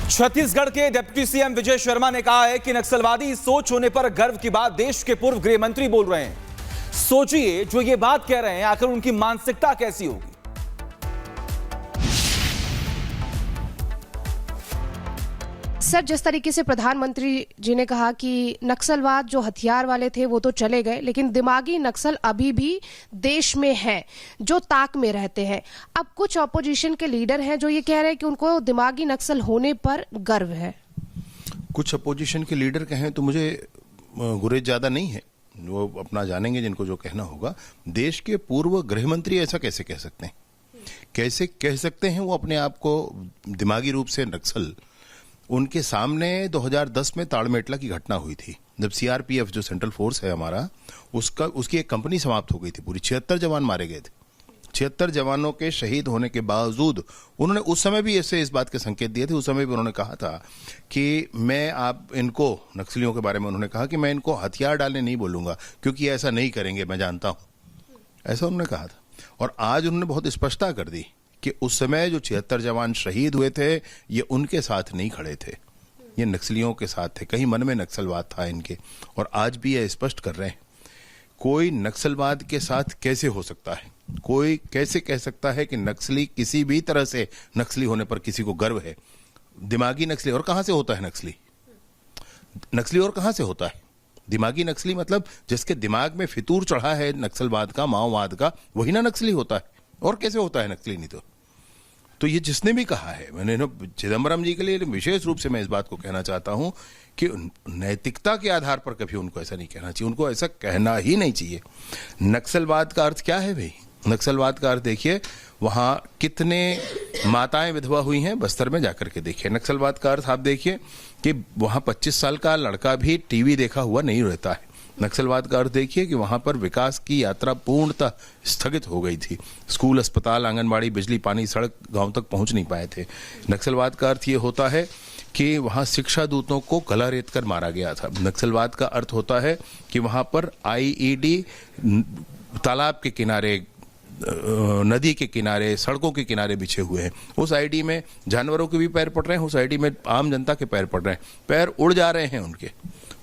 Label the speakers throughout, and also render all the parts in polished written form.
Speaker 1: छत्तीसगढ़ के deputy CM Vijay Sharma ने कहा है कि नक्सलवादी सोच होने पर गर्व की बात देश के पूर्व गृह मंत्री बोल रहे हैं। सोचिए, जो ये बात कह रहे हैं आखिर उनकी मानसिकता कैसी होगी।
Speaker 2: सर, जिस तरीके से प्रधानमंत्री जी ने कहा कि नक्सलवाद जो हथियार वाले थे वो तो चले गए, लेकिन दिमागी नक्सल अभी भी देश में हैं, जो ताक में रहते हैं। अब कुछ ऑपोजिशन के लीडर हैं जो ये कह रहे हैं कि उनको दिमागी नक्सल होने पर गर्व है।
Speaker 3: कुछ अपोजिशन के लीडर कहें तो मुझे गुरेज ज्यादा नहीं है, वो अपना जानेंगे जिनको जो कहना होगा। देश के पूर्व गृह मंत्री ऐसा कैसे कह सकते हैं? कैसे कह सकते हैं वो अपने आप को दिमागी रूप से नक्सल? उनके सामने 2010 में ताड़मेटला की घटना हुई थी, जब सीआरपीएफ जो सेंट्रल फोर्स है हमारा, उसकी एक कंपनी समाप्त हो गई थी, पूरी 76 जवान मारे गए थे। 76 जवानों के शहीद होने के बावजूद उन्होंने उस समय भी ऐसे इस बात के संकेत दिए थे। उस समय भी उन्होंने कहा था कि मैं आप इनको, नक्सलियों के बारे में उन्होंने कहा कि मैं इनको हथियार डालने नहीं बोलूंगा क्योंकि ऐसा नहीं करेंगे, मैं जानता हूं, ऐसा उन्होंने कहा था। और आज उन्होंने बहुत स्पष्टता कर दी कि उस समय जो 76 जवान शहीद हुए थे ये उनके साथ नहीं खड़े थे, ये नक्सलियों के साथ थे। कहीं मन में नक्सलवाद था इनके, और आज भी ये स्पष्ट कर रहे हैं। कोई नक्सलवाद के साथ कैसे हो सकता है? कोई कैसे कह सकता है कि नक्सली किसी भी तरह से नक्सली होने पर किसी को गर्व है? दिमागी नक्सली और कहां से होता है? नक्सली और कहां से होता है? दिमागी नक्सली मतलब जिसके दिमाग में फितूर चढ़ा है नक्सलवाद का, माओवाद का, वही ना नक्सली होता है। और कैसे होता है नक्सली? नहीं तो ये जिसने भी कहा है, मैंने चिदम्बरम जी के लिए विशेष रूप से मैं इस बात को कहना चाहता हूं कि नैतिकता के आधार पर कभी उनको ऐसा नहीं कहना चाहिए, उनको ऐसा कहना ही नहीं चाहिए। नक्सलवाद का अर्थ क्या है भाई? नक्सलवाद का अर्थ देखिए, वहां कितने माताएं विधवा हुई हैं, बस्तर में जाकर के देखिए। नक्सलवाद का अर्थ आप देखिए कि वहां 25 साल का लड़का भी टीवी देखा हुआ नहीं रहता है। नक्सलवाद का अर्थ देखिए कि वहां पर विकास की यात्रा पूर्णतः स्थगित हो गई थी। स्कूल, अस्पताल, आंगनबाड़ी, बिजली, पानी, सड़क गांव तक पहुंच नहीं पाए थे। नक्सलवाद का अर्थ ये होता है कि वहां शिक्षा दूतों को गला रेत कर मारा गया था। नक्सलवाद का अर्थ होता है कि वहां पर आईईडी तालाब के किनारे, नदी के किनारे, सड़कों के किनारे बिछे हुए हैं। उस आईडी में जानवरों के भी पैर पड़ रहे हैं, उस आईडी में आम जनता के पैर पड़ रहे हैं, पैर उड़ जा रहे हैं उनके,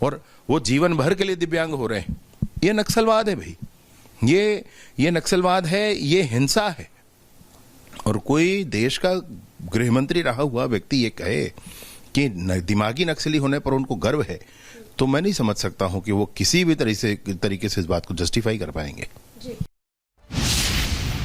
Speaker 3: और वो जीवन भर के लिए दिव्यांग हो रहे हैं। ये नक्सलवाद है भाई, ये नक्सलवाद है, ये हिंसा है। और कोई देश का गृह मंत्री रहा हुआ व्यक्ति ये कहे कि दिमागी नक्सली होने पर उनको गर्व है, तो मैं नहीं समझ सकता हूं कि वो किसी भी तरीके से इस बात को जस्टिफाई कर पाएंगे।